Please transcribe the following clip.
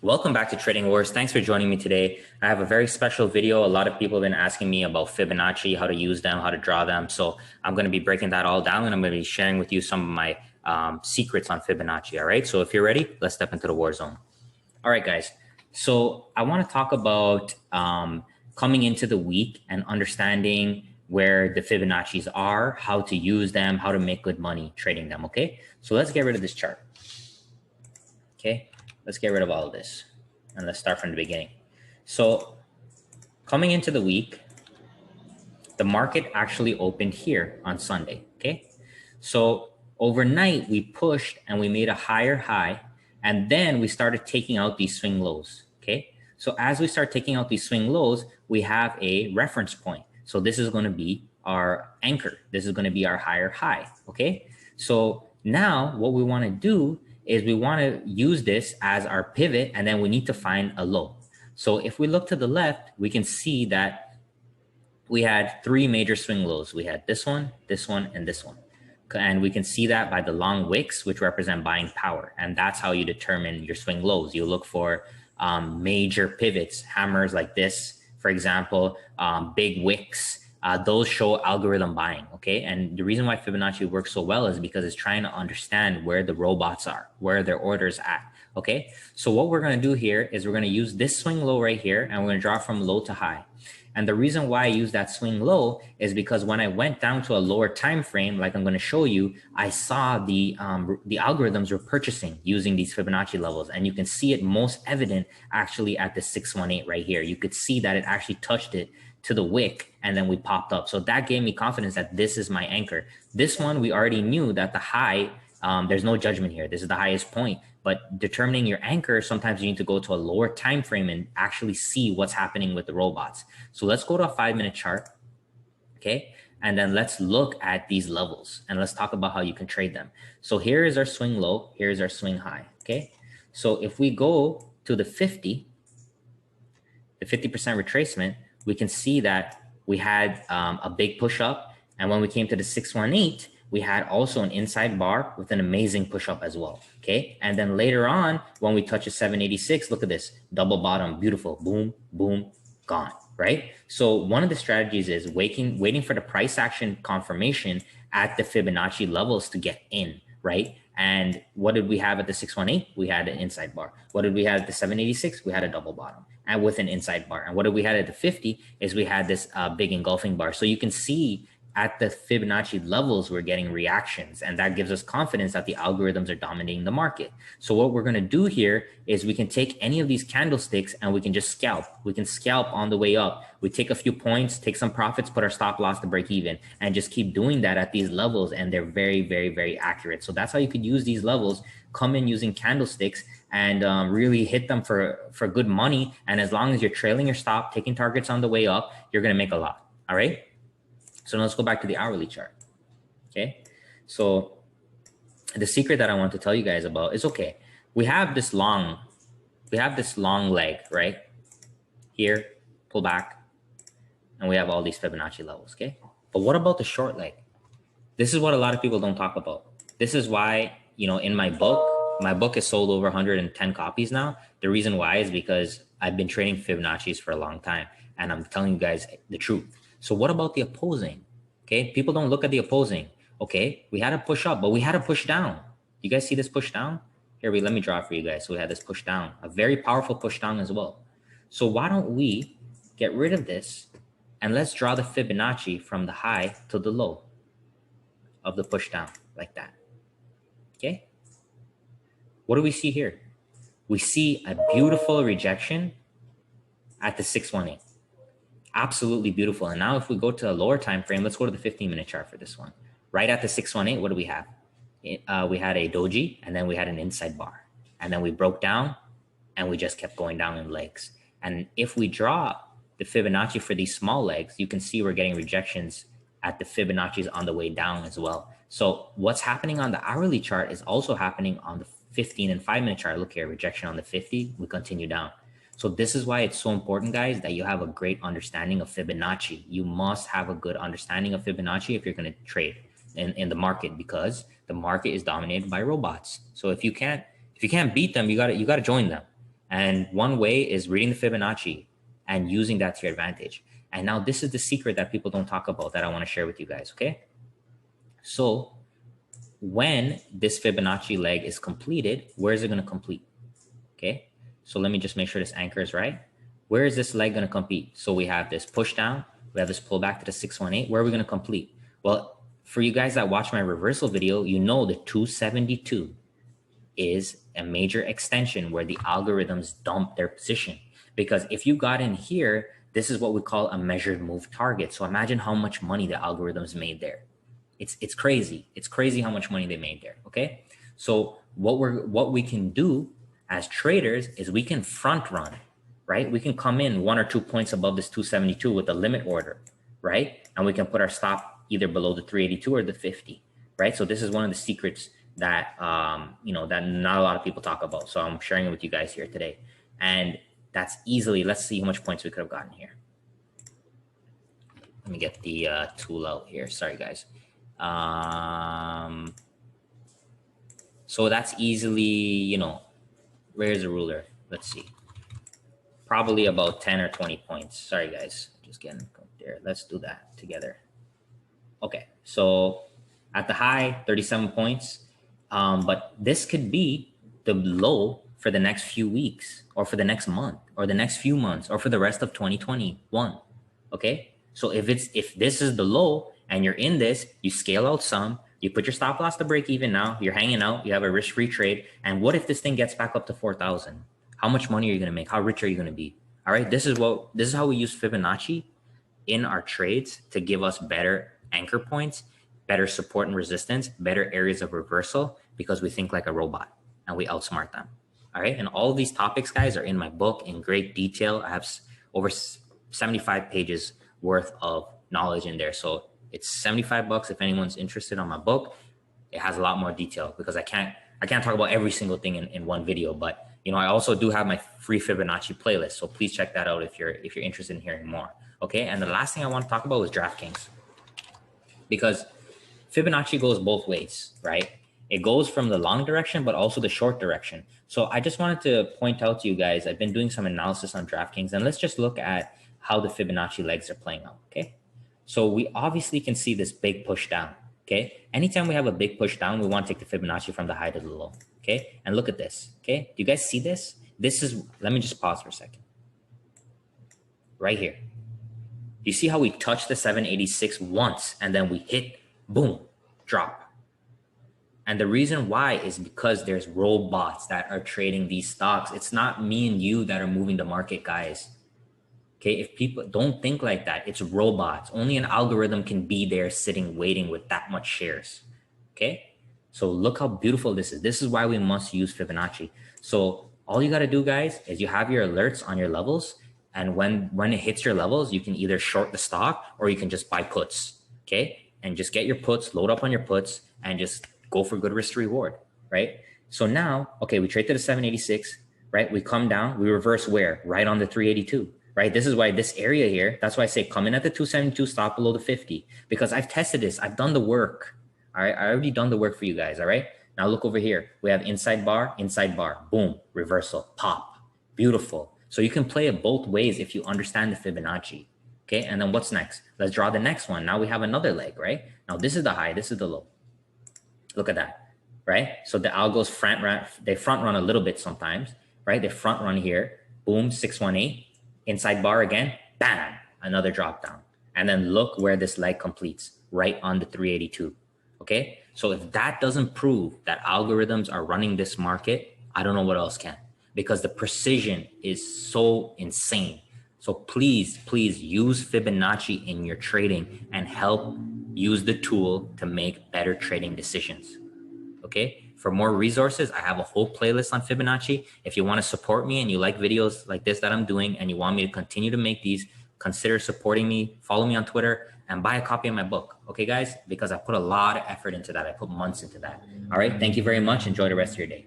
Welcome back to Trading Wars. Thanks for joining me today. I have a very special video. A lot of people have been asking me about Fibonacci, how to use them, how to draw them. So I'm going to be breaking that all down, and I'm going to be sharing with you some of my secrets on Fibonacci. All right. So if you're ready, let's step into the war zone. All right, guys. So I want to talk about coming into the week and understanding where the Fibonacci's are, how to use them, how to make good money trading them. Okay. So let's get rid of this chart. Okay. Let's get rid of all of this and let's start from the beginning. So coming into the week, the market actually opened here on Sunday. Okay. So overnight we pushed and we made a higher high, and then we started taking out these swing lows. Okay. So as we start taking out these swing lows, we have a reference point. So this is going to be our anchor. This is going to be our higher high. Okay. So now what we want to do is we want to use this as our pivot, and then we need to find a low. So if we look to the left, we can see that we had three major swing lows. We had this one, and this one. And we can see that by the long wicks, which represent buying power. And that's how you determine your swing lows. You look for major pivots, hammers like this, for example, big wicks. Those show algorithm buying, okay? And the reason why Fibonacci works so well is because it's trying to understand where the robots are, where their orders at, okay? So what we're gonna do here is we're gonna use this swing low right here, and we're gonna draw from low to high. And the reason why I use that swing low is because when I went down to a lower time frame, like I'm gonna show you, I saw the algorithms were purchasing using these Fibonacci levels. And you can see it most evident actually at the 618 right here. You could see that it actually touched it to the wick, and then we popped up. So that gave me confidence that this is my anchor. This one, we already knew that the high, there's no judgment here. This is the highest point, but determining your anchor, sometimes you need to go to a lower time frame and actually see what's happening with the robots. So let's go to a 5-minute chart, okay? And then let's look at these levels and let's talk about how you can trade them. So here is our swing low, here's our swing high, okay? So if we go to the 50% retracement, we can see that we had a big push up. And when we came to the 618, we had also an inside bar with an amazing push up as well. Okay. And then later on, when we touch a 786, look at this double bottom, beautiful, boom, boom, gone. Right. So one of the strategies is waiting for the price action confirmation at the Fibonacci levels to get in. Right. And what did we have at the 618? We had an inside bar. What did we have at the 786? We had a double bottom and with an inside bar. And what did we had at the 50 is we had this big engulfing bar. So you can see at the Fibonacci levels, we're getting reactions, and that gives us confidence that the algorithms are dominating the market. So what we're going to do here is we can take any of these candlesticks and we can just scalp. We can scalp on the way up. We take a few points, take some profits, put our stop loss to break even, and just keep doing that at these levels. And they're very, very, very accurate. So that's how you could use these levels, come in using candlesticks and really hit them for good money. And as long as you're trailing your stop, taking targets on the way up, you're going to make a lot. All right. So now let's go back to the hourly chart. Okay. So the secret that I want to tell you guys about is, okay, we have this long leg, right? Here, pull back, and we have all these Fibonacci levels. Okay. But what about the short leg? This is what a lot of people don't talk about. This is why, you know, in my book is sold over 110 copies now. The reason why is because I've been trading Fibonacci's for a long time, and I'm telling you guys the truth. So what about the opposing? Okay, people don't look at the opposing. Okay, we had a push up, but we had a push down. You guys see this push down? Here, let me draw it for you guys. So we had this push down, a very powerful push down as well. So why don't we get rid of this and let's draw the Fibonacci from the high to the low of the push down like that. Okay. What do we see here? We see a beautiful rejection at the 618. Absolutely beautiful. And now if we go to a lower time frame, let's go to the 15-minute chart for this one. Right at the 618, what do we have? We had a doji, and then we had an inside bar. And then we broke down, and we just kept going down in legs. And if we draw the Fibonacci for these small legs, you can see we're getting rejections at the Fibonacci's on the way down as well. So what's happening on the hourly chart is also happening on the 15 and 5-minute chart. Look here, rejection on the 50, we continue down. So this is why it's so important, guys, that you have a great understanding of Fibonacci. You must have a good understanding of Fibonacci if you're going to trade in the market, because the market is dominated by robots. So if you can't beat them, you got to join them. And one way is reading the Fibonacci and using that to your advantage. And now this is the secret that people don't talk about that I want to share with you guys, okay? So when this Fibonacci leg is completed, where is it going to complete? Okay, so let me just make sure this anchor is right. Where is this leg going to complete? So we have this push down, we have this pull back to the 618. Where are we going to complete? Well, for you guys that watch my reversal video, you know the 272 is a major extension where the algorithms dump their position. Because if you got in here, this is what we call a measured move target. So imagine how much money the algorithms made there. It's crazy. It's crazy how much money they made there. Okay. So what we can do as traders is we can front run, right? We can come in 1 or 2 points above this 272 with a limit order, right? And we can put our stop either below the 382 or the 50, right? So this is one of the secrets that, that not a lot of people talk about. So I'm sharing it with you guys here today. And that's easily, let's see how much points we could have gotten here. Let me get the tool out here. Sorry, guys. So that's easily, where's the ruler? Let's see. Probably about 10 or 20 points. Sorry, guys. Just getting there. Let's do that together. Okay. So at the high, 37 points. But this could be the low for the next few weeks or for the next month or the next few months or for the rest of 2021. Okay. So if this is the low and you're in this, you scale out some, you put your stop loss to break even now, you're hanging out, you have a risk-free trade. And what if this thing gets back up to 4,000? How much money are you going to make? How rich are you going to be? All right. This is how we use Fibonacci in our trades to give us better anchor points, better support and resistance, better areas of reversal, because we think like a robot and we outsmart them. All right. And all of these topics, guys, are in my book in great detail. I have over 75 pages worth of knowledge in there. So it's $75 if anyone's interested on my book. It has a lot more detail because I can't talk about every single thing in one video, but I also do have my free Fibonacci playlist. So please check that out if you're interested in hearing more. Okay. And the last thing I want to talk about was DraftKings, because Fibonacci goes both ways, right? It goes from the long direction, but also the short direction. So I just wanted to point out to you guys, I've been doing some analysis on DraftKings, and let's just look at how the Fibonacci legs are playing out, okay? So we obviously can see this big push down, okay? Anytime we have a big push down, we want to take the Fibonacci from the high to the low, okay? And look at this, okay? Do you guys see this? Let me just pause for a second. Right here. You see how we touched the 786 once and then we hit, boom, drop. And the reason why is because there's robots that are trading these stocks. It's not me and you that are moving the market, guys. Okay, if people don't think like that, it's robots. Only an algorithm can be there sitting, waiting with that much shares. Okay, so look how beautiful this is. This is why we must use Fibonacci. So all you got to do, guys, is you have your alerts on your levels. And when it hits your levels, you can either short the stock or you can just buy puts. Okay, and just get your puts, load up on your puts, and just go for good risk to reward, right? So now, okay, we trade to the 786, right? We come down, we reverse where? Right on the 382, right? This is why this area here, that's why I say come in at the 272, stop below the 50, because I've tested this. I've done the work, all right? I already done the work for you guys, all right? Now look over here. We have inside bar, boom, reversal, pop, beautiful. So you can play it both ways if you understand the Fibonacci, okay? And then what's next? Let's draw the next one. Now we have another leg, right? Now this is the high, this is the low. Look at that, right? So the algos front run a little bit sometimes, right? They front run here, boom, 618, inside bar again, bam, another drop down. And then look where this leg completes, right on the 382, okay? So if that doesn't prove that algorithms are running this market, I don't know what else can, because the precision is so insane. So please, please use Fibonacci in your trading and help use the tool to make better trading decisions. Okay. For more resources, I have a whole playlist on Fibonacci. If you want to support me and you like videos like this that I'm doing and you want me to continue to make these, consider supporting me, follow me on Twitter, and buy a copy of my book. Okay, guys? Because I put a lot of effort into that. I put months into that. All right. Thank you very much. Enjoy the rest of your day.